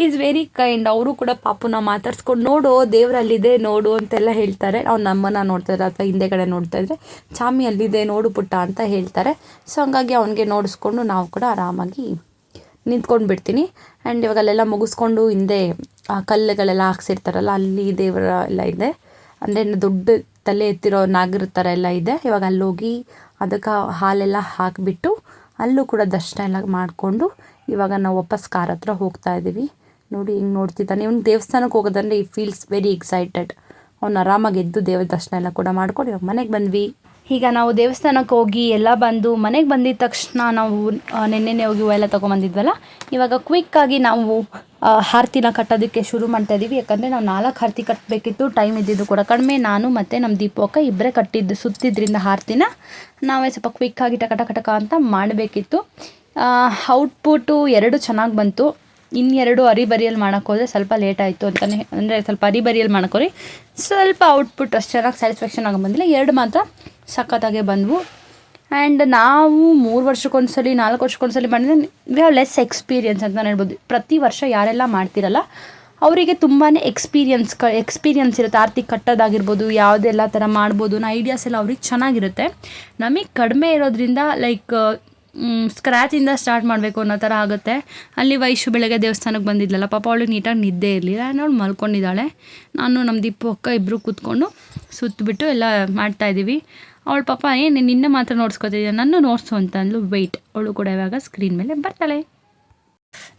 Is very kind. ಅವರು ಕೂಡ ಪಾಪುನ ಮಾತಾಡ್ಸ್ಕೊಂಡು ನೋಡು ದೇವರಲ್ಲಿದೆ ನೋಡು ಅಂತೆಲ್ಲ ಹೇಳ್ತಾರೆ. ಅವ್ನು ನಮ್ಮನ್ನು ನೋಡ್ತಾಯಿದ್ರೆ ಅಥವಾ ಹಿಂದೆಗಡೆ ನೋಡ್ತಾಯಿದ್ರೆ ಚಾಮಿ ಅಲ್ಲಿದೆ ನೋಡು ಪುಟ್ಟ ಅಂತ ಹೇಳ್ತಾರೆ. ಸೊ ಹಂಗಾಗಿ ಅವನಿಗೆ ನೋಡಿಸ್ಕೊಂಡು ನಾವು ಕೂಡ ಆರಾಮಾಗಿ ನಿಂತ್ಕೊಂಡು ಬಿಡ್ತೀನಿ. ಆ್ಯಂಡ್ ಇವಾಗ ಅಲ್ಲೆಲ್ಲ ಮುಗಿಸ್ಕೊಂಡು ಹಿಂದೆ ಆ ಕಲ್ಲುಗಳೆಲ್ಲ ಹಾಕ್ಸಿರ್ತಾರಲ್ಲ ಅಲ್ಲಿ ದೇವರ ಎಲ್ಲ ಇದೆ, ಅಂದರೆ ದೊಡ್ಡ ತಲೆ ಎತ್ತಿರೋ ನಾಗರ ಥರ ಎಲ್ಲ ಇದೆ. ಇವಾಗ ಅಲ್ಲೋಗಿ ಅದಕ್ಕೆ ಹಾಲೆಲ್ಲ ಹಾಕಿಬಿಟ್ಟು ಅಲ್ಲೂ ಕೂಡ ದರ್ಶನ ಎಲ್ಲ ಮಾಡಿಕೊಂಡು ಇವಾಗ ನಾವು ವಾಪಸ್ ಕಾರ್ ಹತ್ರ ಹೋಗ್ತಾ ಇದ್ದೀವಿ. ನೋಡಿ ಹಿಂಗೆ ನೋಡ್ತಿದ್ದಾನೆ. ಇವ್ನು ದೇವಸ್ಥಾನಕ್ಕೆ ಹೋಗೋದಂದರೆ ಈ ಫೀಲ್ಸ್ ವೆರಿ ಎಕ್ಸೈಟೆಡ್. ಅವ್ನು ಆರಾಮಾಗಿ ಎದ್ದು ದೇವರ ದರ್ಶನ ಎಲ್ಲ ಕೂಡ ಮಾಡ್ಕೊಂಡು ಇವಾಗ ಮನೆಗೆ ಬಂದ್ವಿ. ಈಗ ನಾವು ದೇವಸ್ಥಾನಕ್ಕೆ ಹೋಗಿ ಎಲ್ಲ ಬಂದು ಮನೆಗೆ ಬಂದಿದ್ದ ತಕ್ಷಣ ನಾವು ನೆನ್ನೆ ಹೋಗಿ ಹೂವೆಲ್ಲ ತೊಗೊಂಬಂದಿದ್ವಲ್ಲ, ಇವಾಗ ಕ್ವಿಕ್ಕಾಗಿ ನಾವು ಆರತಿನ ಕಟ್ಟೋದಕ್ಕೆ ಶುರು ಮಾಡ್ತಾಯಿದ್ದೀವಿ. ಯಾಕಂದರೆ ನಾವು 4 ಆರತಿ ಕಟ್ಟಬೇಕಿತ್ತು, ಟೈಮ್ ಇದ್ದಿದ್ದು ಕೂಡ ಕಡಿಮೆ. ನಾನು ಮತ್ತು ನಮ್ಮ ದೀಪು ಅಕ್ಕ ಇಬ್ಬರೇ ಸುತ್ತಿದ್ರಿಂದ ಆರತಿನ ನಾವೇ ಸ್ವಲ್ಪ ಕ್ವಿಕ್ಕಾಗಿ ಟಕ ಅಂತ ಮಾಡಬೇಕಿತ್ತು. ಔಟ್ಪುಟ್ಟು 2 ಚೆನ್ನಾಗಿ ಬಂತು. ಇನ್ನೆರಡು ಅರಿಬರಿಯಲ್ಲಿ ಮಾಡೋಕ್ಕೋದ್ರೆ ಸ್ವಲ್ಪ ಲೇಟ್ ಆಯಿತು ಅಂತಲೇ, ಅಂದರೆ ಸ್ವಲ್ಪ ಅರಿಬರಿಯಲ್ಲಿ ಮಾಡೋಕ್ಕೋರಿ ಸ್ವಲ್ಪ ಔಟ್ಪುಟ್ ಅಷ್ಟು ಚೆನ್ನಾಗಿ ಸ್ಯಾಟಿಸ್ಫ್ಯಾಕ್ಷನ್ ಆಗಿ ಬಂದಿಲ್ಲ. 2 ಮಾತ್ರ ಸಖತ್ತಾಗೆ ಬಂದವು. ಆ್ಯಂಡ್ ನಾವು 3 ವರ್ಷಕ್ಕೊಂದ್ಸಲಿ 4 ವರ್ಷಕ್ಕೊಂದ್ಸಲಿ ಮಾಡಿದ್ರೆ ವಿ ಹ್ಯಾವ್ ಲೆಸ್ ಎಕ್ಸ್ಪೀರಿಯನ್ಸ್ ಅಂತ ನಾನು ಹೇಳ್ಬೋದು. ಪ್ರತಿ ವರ್ಷ ಯಾರೆಲ್ಲ ಮಾಡ್ತಿರಲ್ಲ ಅವರಿಗೆ ತುಂಬಾ ಎಕ್ಸ್ಪೀರಿಯನ್ಸ್ ಇರುತ್ತೆ. ಆರತಿ ಕಟ್ಟೋದಾಗಿರ್ಬೋದು, ಯಾವುದೆಲ್ಲ ಥರ ಮಾಡ್ಬೋದು ಅನ್ನೋ ಐಡಿಯಾಸ್ ಎಲ್ಲ ಅವ್ರಿಗೆ ಚೆನ್ನಾಗಿರುತ್ತೆ. ನಮಗೆ ಕಡಿಮೆ ಇರೋದ್ರಿಂದ ಲೈಕ್ ಸ್ಕ್ರ್ಯಾಚಿಂದ ಸ್ಟಾರ್ಟ್ ಮಾಡಬೇಕು ಅನ್ನೋ ಥರ ಆಗುತ್ತೆ. ಅಲ್ಲಿ ವೈಶು ಬೆಳಗ್ಗೆ ದೇವಸ್ಥಾನಕ್ಕೆ ಬಂದಿದ್ಲಲ್ಲ, ಪಾಪ ಅವಳು ನೀಟಾಗಿ ನಿದ್ದೆ ಇರಲಿಲ್ಲ, ಅವಳು ಮಲ್ಕೊಂಡಿದ್ದಾಳೆ. ನಾನು ನಮ್ಮ ದೀಪು ಅಕ್ಕ ಇಬ್ಬರು ಕೂತ್ಕೊಂಡು ಸುತ್ತಬಿಟ್ಟು ಎಲ್ಲ ಮಾಡ್ತಾಯಿದ್ದೀವಿ. ಅವಳು ಪಾಪ ಏನು ನಿನ್ನೆ ಮಾತ್ರ ನೋಡ್ಸ್ಕೊತಿದ್ದೆ, ನನ್ನ ನೋಡ್ಸು ಅಂತ ಅಂದ್ಲು. ವೆಯ್ಟ್, ಅವಳು ಕೂಡ ಇವಾಗ ಸ್ಕ್ರೀನ್ ಮೇಲೆ ಬರ್ತಾಳೆ.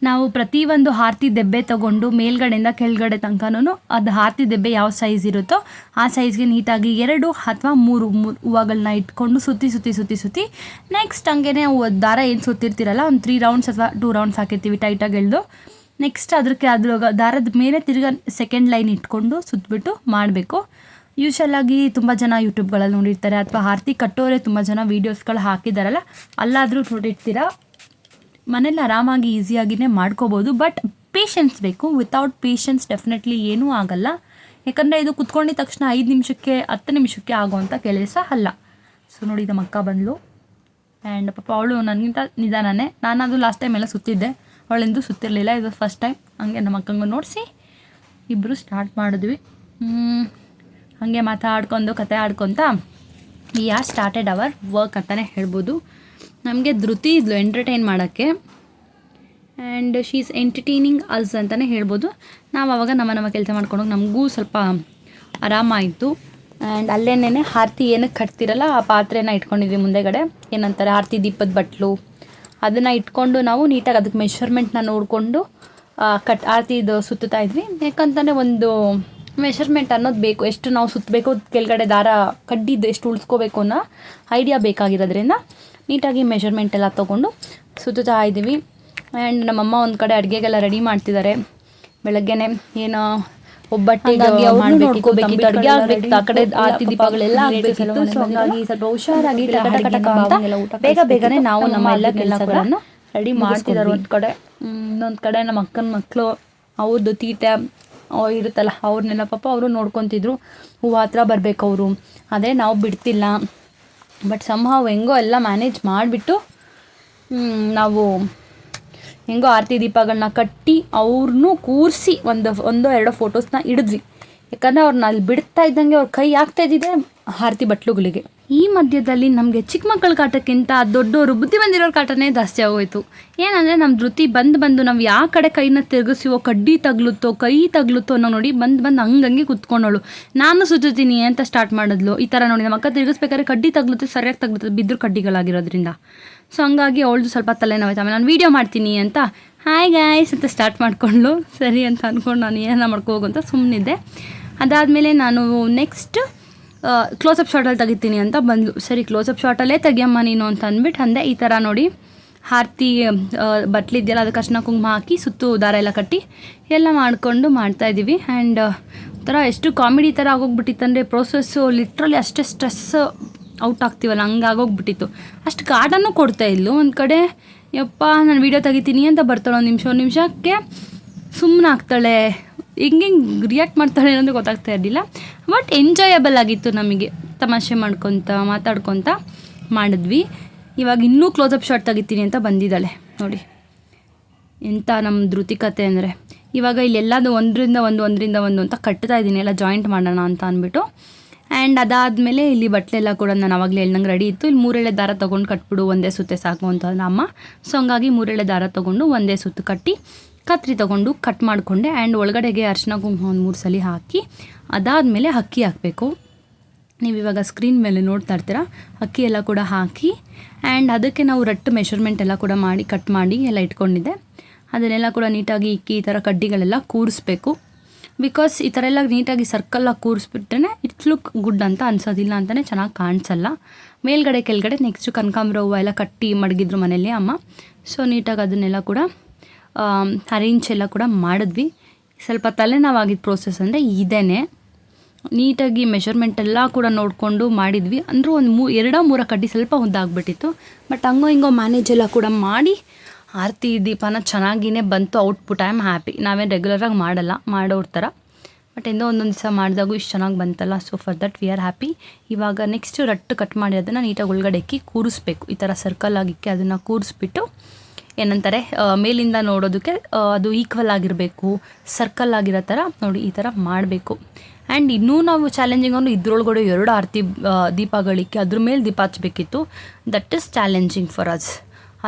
ನಾವು ಪ್ರತಿಯೊಂದು ಆರತಿ ದೆಬ್ಬೆ ತೊಗೊಂಡು ಮೇಲ್ಗಡೆಯಿಂದ ಕೆಳಗಡೆ ತನಕನೂ ಅದು ಆರತಿ ದೆಬ್ಬೆ ಯಾವ ಸೈಜ್ ಇರುತ್ತೋ ಆ ಸೈಜ್ಗೆ ನೀಟಾಗಿ 2 ಅಥವಾ 3 ಹೂವುಗಳನ್ನ ಇಟ್ಕೊಂಡು ಸುತ್ತಿ ನೆಕ್ಸ್ಟ್ ಹಂಗೆ ದಾರ ಏನು ಸುತ್ತಿರ್ತೀರಲ್ಲ ಒಂದು 3 ರೌಂಡ್ಸ್ ಅಥವಾ 2 ರೌಂಡ್ಸ್ ಹಾಕಿರ್ತೀವಿ ಟೈಟಾಗಿ ಎಳೆದು. ನೆಕ್ಸ್ಟ್ ಅದ್ರ ದಾರದ ಮೇಲೆ ತಿರ್ಗಾ ಸೆಕೆಂಡ್ ಲೈನ್ ಇಟ್ಕೊಂಡು ಸುತ್ತಬಿಟ್ಟು ಮಾಡಬೇಕು. ಯೂಶಲಾಗಿ ತುಂಬ ಜನ ಯೂಟ್ಯೂಬ್ಗಳಲ್ಲಿ ನೋಡಿರ್ತಾರೆ, ಅಥವಾ ಆರತಿ ಕಟ್ಟೋರೆ ತುಂಬ ಜನ ವೀಡಿಯೋಸ್ಗಳು ಹಾಕಿದಾರಲ್ಲ, ಅಲ್ಲಾದರೂ ನೋಡಿರ್ತೀರ. ಮನೇಲಿ ಆರಾಮಾಗಿ ಈಸಿಯಾಗಿಯೇ ಮಾಡ್ಕೋಬೋದು, ಬಟ್ ಪೇಷನ್ಸ್ ಬೇಕು. ವಿತೌಟ್ ಪೇಷನ್ಸ್ ಡೆಫಿನೆಟ್ಲಿ ಏನೂ ಆಗಲ್ಲ. ಯಾಕಂದರೆ ಇದು ಕುತ್ಕೊಂಡಿದ ತಕ್ಷಣ 5 ನಿಮಿಷಕ್ಕೆ 10 ನಿಮಿಷಕ್ಕೆ ಆಗೋವಂಥ ಕೆಲಸ ಅಲ್ಲ. ಸೊ ನೋಡಿ ನಮ್ಮ ಅಕ್ಕ ಬಂದಳು. ಆ್ಯಂಡ್ ಪಾಪ ಅವಳು ನನಗಿಂತ ನಿಧಾನನೇ. ನಾನದು ಲಾಸ್ಟ್ ಟೈಮ್ ಎಲ್ಲ ಸುತ್ತಿದ್ದೆ, ಅವಳೆಂದೂ ಸುತ್ತಿರಲಿಲ್ಲ. ಇದು ಫಸ್ಟ್ ಟೈಮ್. ಹಾಗೆ ನಮ್ಮ ಅಕ್ಕಂಗೆ ನೋಡಿಸಿ ಇಬ್ಬರು ಸ್ಟಾರ್ಟ್ ಮಾಡಿದ್ವಿ. ಹಾಗೆ ಮಾತಾಡ್ಕೊಂಡು ಕತೆ ಆಡ್ಕೊತ we are started our work ಅಂತಲೇ ಹೇಳ್ಬೋದು. ನಮಗೆ ಧೃತಿ ಇದ್ಲು ಎಂಟರ್ಟೈನ್ ಮಾಡೋಕ್ಕೆ, and she is entertaining us ಅಂತಲೇ ಹೇಳ್ಬೋದು. ನಾವು ಆವಾಗ ನಮ್ಮ ಕೆಲಸ ಮಾಡ್ಕೊಂಡೋಗಿ ನಮಗೂ ಸ್ವಲ್ಪ ಆರಾಮಾಯಿತು. ಆ್ಯಂಡ್ ಅಲ್ಲೇನೇ ಆರತಿ ಏನಕ್ಕೆ ಕಟ್ತಿರಲ್ಲ ಆ ಪಾತ್ರೆನ ಇಟ್ಕೊಂಡಿದ್ವಿ ಮುಂದೆಗಡೆ, ಏನಂತಾರೆ ಆರತಿ ದೀಪದ ಬಟ್ಲು, ಅದನ್ನು ಇಟ್ಕೊಂಡು ನಾವು ನೀಟಾಗಿ ಅದಕ್ಕೆ ಮೆಷರ್ಮೆಂಟ್ನ ನೋಡಿಕೊಂಡು ಆರತಿದು ಸುತ್ತಾ ಇದ್ವಿ. ಯಾಕಂತಂದರೆ ಒಂದು ಮೆಷರ್ಮೆಂಟ್ ಅನ್ನೋದು ಬೇಕು, ಎಷ್ಟು ನಾವು ಸುತ್ತಬೇಕು, ಕೆಳಗಡೆ ದಾರ ಕಡ್ಡಿದ್ದು ಎಷ್ಟು ಉಳಿಸ್ಕೋಬೇಕು ಅನ್ನೋ ಐಡಿಯಾ ಬೇಕಾಗಿರೋದ್ರಿಂದ ನೀಟಾಗಿ ಮೆಷರ್ಮೆಂಟ್ ಎಲ್ಲ ತೊಗೊಂಡು ಸುತ್ತಾ ಇದ್ದೀವಿ. ಆ್ಯಂಡ್ ನಮ್ಮಮ್ಮ ಒಂದು ಕಡೆ ಅಡುಗೆಗೆಲ್ಲ ರೆಡಿ ಮಾಡ್ತಿದ್ದಾರೆ. ಬೆಳಗ್ಗೆನೆ ಏನೋ ಒಬ್ಬಟ್ಟಿಗೆ ಮಾಡಬೇಕಿತ್ತು, ಅಡುಗೆ ಆಗಬೇಕಿತ್ತು, ಆ ಕಡೆ ಆರತಿ ದೀಪಗಳೆಲ್ಲ ಆಗಬೇಕಿತ್ತು. ಸೊ ಹಾಗಾಗಿ ಸ್ವಲ್ಪ ಹುಷಾರಾಗಿ ಬೇಗ ಬೇಗನೆ ನಾವು ನಮ್ಮ ಎಲ್ಲ ಕೆಲಸಗಳನ್ನು ರೆಡಿ ಮಾಡ್ತಿದ್ದಾರೆ. ಒಂದು ಕಡೆ ಇನ್ನೊಂದು ಕಡೆ ನಮ್ಮ ಅಕ್ಕನ ಮಕ್ಕಳು ಅವ್ರದ್ದು ತೀಟೆ ಇರುತ್ತಲ್ಲ, ಅವ್ರನ್ನೆಲ್ಲ ಪಾಪ ಅವರು ನೋಡ್ಕೊತಿದ್ರು. ಹೂವು ಹತ್ರ ಬರಬೇಕು ಅವರು, ಅದೇ ನಾವು ಬಿಡ್ತಿಲ್ಲ. ಬಟ್ ಸಂಭವ ಹೆಂಗೋ ಎಲ್ಲ ಮ್ಯಾನೇಜ್ ಮಾಡಿಬಿಟ್ಟು ನಾವು ಹೆಂಗೋ ಆರತಿ ದೀಪಗಳನ್ನ ಕಟ್ಟಿ ಅವ್ರನ್ನೂ ಕೂರಿಸಿ ಒಂದೋ ಎರಡೋ ಫೋಟೋಸ್ನ ಹಿಡಿದ್ವಿ. ಯಾಕಂದರೆ ಅವ್ರನ್ನ ಅಲ್ಲಿ ಬಿಡ್ತಾ ಇದ್ದಂಗೆ ಅವ್ರ ಕೈ ಆಗ್ತಾ ಇದ್ದಿದೆ ಆರತಿ ಬಟ್ಲುಗಳಿಗೆ. ಈ ಮಧ್ಯದಲ್ಲಿ ನಮಗೆ ಚಿಕ್ಕ ಮಕ್ಕಳ ಕಾಟಕ್ಕಿಂತ ದೊಡ್ಡವರು ಬುದ್ಧಿ ಬಂದಿರೋರ ಕಾಟನೇ ಜಾಸ್ತಿ ಆಗೋಯ್ತು. ಏನಂದರೆ ನಮ್ಮ ಧೃತಿ ಬಂದು ನಾವು ಯಾವ ಕಡೆ ಕೈನ ತಿರುಗಿಸಿವೋ ಕಡ್ಡಿ ತಗ್ಲುತ್ತೋ ಕೈ ತಗ್ಲುತ್ತೋ ಅನ್ನೋ ನೋಡಿ ಬಂದು ಹಂಗಂಗೆ ಕುತ್ಕೊಂಡವಳು. ನಾನು ಸುತ್ತೀನಿ ಅಂತ ಸ್ಟಾರ್ಟ್ ಮಾಡಿದ್ಲು. ಈ ಥರ ನೋಡಿ ನಮ್ಮ ಅಕ್ಕ ತಿರುಗಿಸ್ಬೇಕಾದ್ರೆ ಕಡ್ಡಿ ತಗ್ಲುತ್ತೆ, ಸರಿಯಾಗಿ ತಗ್ಲುತ್ತೆ, ಬಿದ್ದರು ಕಡ್ಡಿಗಳಾಗಿರೋದ್ರಿಂದ. ಸೊ ಹಂಗಾಗಿ ಅವಳದು ಸ್ವಲ್ಪ ತಲೆನೋವಾಯ್ತು. ಆಮೇಲೆ ನಾನು ವೀಡಿಯೋ ಮಾಡ್ತೀನಿ ಅಂತ ಹಾಯ್ ಗಾಯ್ಸ್ ಅಂತ ಸ್ಟಾರ್ಟ್ ಮಾಡಿಕೊಂಡ್ಳು. ಸರಿ ಅಂತ ಅಂದ್ಕೊಂಡು ನಾನು ಏನ ಮಾಡ್ಕೋಗು ಅಂತ ಸುಮ್ಮನಿದ್ದೆ. ಅದಾದಮೇಲೆ ನಾನು ನೆಕ್ಸ್ಟ್ ಕ್ಲೋಸಪ್ ಶಾರ್ಟಲ್ಲಿ ತೆಗಿತೀನಿ ಅಂತ ಬಂದಳು. ಸರಿ ಕ್ಲೋಸಪ್ ಶಾರ್ಟಲ್ಲೇ ತೆಗಿಯಮ್ಮ ನೀನು ಅಂತ ಅಂದ್ಬಿಟ್ಟು ಅಂದೆ. ಈ ಥರ ನೋಡಿ ಆರತಿ ಬಟ್ಲಿದೆಯಲ್ಲ ಅದಕ್ಕೆ ಅರ್ಶಿನ ಕುಂಕುಮ ಹಾಕಿ ಸುತ್ತು ದಾರ ಎಲ್ಲ ಕಟ್ಟಿ ಎಲ್ಲ ಮಾಡಿಕೊಂಡು ಮಾಡ್ತಾಯಿದ್ದೀವಿ. ಆ್ಯಂಡ್ ಒಂಥರ ಎಷ್ಟು ಕಾಮಿಡಿ ಥರ ಆಗೋಗ್ಬಿಟ್ಟಿತ್ತಂದರೆ ಪ್ರೋಸೆಸ್ಸು ಲಿಟ್ರಲಿ ಅಷ್ಟೇ ಸ್ಟ್ರೆಸ್ ಔಟ್ ಆಗ್ತೀವಲ್ಲ ಹಂಗಾಗೋಗ್ಬಿಟ್ಟಿತ್ತು. ಅಷ್ಟು ಗಾರ್ಡನ್ನು ಕೊಡ್ತಾ ಇದ್ಲು. ಒಂದು ಕಡೆ ಯಪ್ಪ ನಾನು ವೀಡಿಯೋ ತೆಗಿತೀನಿ ಅಂತ ಬರ್ತಾಳೆ, ಒಂದು ನಿಮಿಷಕ್ಕೆ ಸುಮ್ಮನೆ ಆಗ್ತಾಳೆ, ಹಿಂಗೆ ರಿಯಾಕ್ಟ್ ಮಾಡ್ತಾಳೆ ಅನ್ನೋದು ಗೊತ್ತಾಗ್ತಾ ಇರಲಿಲ್ಲ. ಬಟ್ ಎಂಜಾಯಬಲ್ ಆಗಿತ್ತು ನಮಗೆ, ತಮಾಷೆ ಮಾಡ್ಕೊತ ಮಾತಾಡ್ಕೊತ ಮಾಡಿದ್ವಿ. ಇವಾಗ ಇನ್ನೂ ಕ್ಲೋಸಪ್ ಶಾಟ್ ತೆಗಿತೀನಿ ಅಂತ ಬಂದಿದ್ದಾಳೆ ನೋಡಿ. ಎಂಥ ನಮ್ಮ ಧೃತಿಕತೆ ಅಂದರೆ ಇವಾಗ ಇಲ್ಲೆಲ್ಲದು ಒಂದರಿಂದ ಒಂದು ಅಂತ ಕಟ್ತಾ ಇದ್ದೀನಿ, ಎಲ್ಲ ಜಾಯಿಂಟ್ ಮಾಡೋಣ ಅಂತ ಅಂದ್ಬಿಟ್ಟು. ಆ್ಯಂಡ್ ಅದಾದಮೇಲೆ ಇಲ್ಲಿ ಬಟ್ಟಲೆಲ್ಲ ಕೂಡ ನಾನು ಆವಾಗಲೇ ಹೇಳ್ದಂಗೆ ರೆಡಿ ಇತ್ತು. ಇಲ್ಲಿ 3 ಎಳೆ ದಾರ ತೊಗೊಂಡು ಕಟ್ಬಿಡು, ಒಂದೇ ಸುತ್ತೆ ಸಾಕು ಅಂತ ಅಮ್ಮ. ಸೊ ಹಂಗಾಗಿ 3 ಎಳೆ ದಾರ ತೊಗೊಂಡು ಒಂದೇ ಸುತ್ತು ಕಟ್ಟಿ ಕತ್ರಿ ತೊಗೊಂಡು ಕಟ್ ಮಾಡಿಕೊಂಡೆ. ಆ್ಯಂಡ್ ಒಳಗಡೆಗೆ ಅರ್ಶಿನ ಕುಂಕುಮ ಒಂದು 3 ಸಲ ಹಾಕಿ ಅದಾದಮೇಲೆ ಅಕ್ಕಿ ಹಾಕಬೇಕು. ನೀವು ಇವಾಗ ಸ್ಕ್ರೀನ್ ಮೇಲೆ ನೋಡ್ತಾ ಇರ್ತೀರ, ಅಕ್ಕಿ ಎಲ್ಲ ಕೂಡ ಹಾಕಿ ಆ್ಯಂಡ್ ಅದಕ್ಕೆ ನಾವು ರಟ್ಟು ಮೆಷರ್ಮೆಂಟ್ ಎಲ್ಲ ಕೂಡ ಮಾಡಿ ಕಟ್ ಮಾಡಿ ಎಲ್ಲ ಇಟ್ಕೊಂಡಿದ್ದೆ. ಅದನ್ನೆಲ್ಲ ಕೂಡ ನೀಟಾಗಿ ಇಕ್ಕಿ ಈ ಥರ ಕಡ್ಡಿಗಳೆಲ್ಲ ಕೂರಿಸ್ಬೇಕು. ಬಿಕಾಸ್ ಈ ಥರ ಎಲ್ಲ ನೀಟಾಗಿ ಸರ್ಕಲ್ಲಾಗಿ ಕೂರಿಸ್ಬಿಟ್ರೆ ಇಟ್ಸ್ ಲುಕ್ ಗುಡ್ ಅಂತ ಅನ್ಸೋದಿಲ್ಲ ಅಂತಲೇ ಚೆನ್ನಾಗಿ ಕಾಣಿಸಲ್ಲ. ಮೇಲ್ಗಡೆ ಕೆಳಗಡೆ ನೆಕ್ಸ್ಟು ಕನಕಾಂಬರ ಹೂವು ಎಲ್ಲ ಕಟ್ಟಿ ಮಡಗಿದ್ರು ಮನೇಲಿ ಅಮ್ಮ. ಸೊ ನೀಟಾಗಿ ಅದನ್ನೆಲ್ಲ ಕೂಡ ಅರೇಂಜ್ ಎಲ್ಲ ಕೂಡ ಮಾಡಿದ್ವಿ. ಸ್ವಲ್ಪ ತಲೆನೋವಾಗಿದ್ದ ಪ್ರೋಸೆಸ್ ಅಂದರೆ ಇದೇನೆ. ನೀಟಾಗಿ ಮೆಷರ್ಮೆಂಟ್ ಎಲ್ಲ ಕೂಡ ನೋಡಿಕೊಂಡು ಮಾಡಿದ್ವಿ. ಅಂದರೂ ಒಂದು 2-3 ಕಡ್ಡಿ ಸ್ವಲ್ಪ ಉದ್ದಾಗ್ಬಿಟ್ಟಿತ್ತು. ಬಟ್ ಹಂಗೋ ಹಿಂಗೋ ಮ್ಯಾನೇಜ್ ಎಲ್ಲ ಕೂಡ ಮಾಡಿ ಆರತಿ ದೀಪನ ಚೆನ್ನಾಗಿಯೇ ಬಂತು. Output I am happy. ನಾವೇನು ರೆಗ್ಯುಲರಾಗಿ ಮಾಡಲ್ಲ, ಮಾಡೋರ ಥರ. ಬಟ್ ಎಂದೋ ಒಂದೊಂದು ದಿವಸ ಮಾಡಿದಾಗೂ ಇಷ್ಟು ಚೆನ್ನಾಗಿ ಬಂತಲ್ಲ. So for that we are happy. ಇವಾಗ ನೆಕ್ಸ್ಟ್ ರಟ್ಟು ಕಟ್ ಮಾಡಿ ಅದನ್ನು ನೀಟಾಗಿ ಒಳಗಡೆ ಇಕ್ಕಿ ಕೂರಿಸ್ಬೇಕು. ಈ ಥರ ಸರ್ಕಲ್ ಆಗಿಕ್ಕಿ ಅದನ್ನು ಕೂರಿಸ್ಬಿಟ್ಟು ಏನಂತಾರೆ ಮೇಲಿಂದ ನೋಡೋದಕ್ಕೆ ಅದು ಈಕ್ವಲ್ ಆಗಿರಬೇಕು, ಸರ್ಕಲ್ ಆಗಿರೋ ಥರ ನೋಡಿ ಈ ಥರ ಮಾಡಬೇಕು. ಆ್ಯಂಡ್ ಇನ್ನೂ ನಾವು ಚಾಲೆಂಜಿಂಗ್ ಅಂದರೆ ಇದ್ರೊಳಗಡೆ 2 ಆರತಿ ದೀಪಗಳಿಕ್ಕಿ ಅದ್ರ ಮೇಲೆ ದೀಪ ಹಚ್ಚಬೇಕಿತ್ತು. That is challenging for us.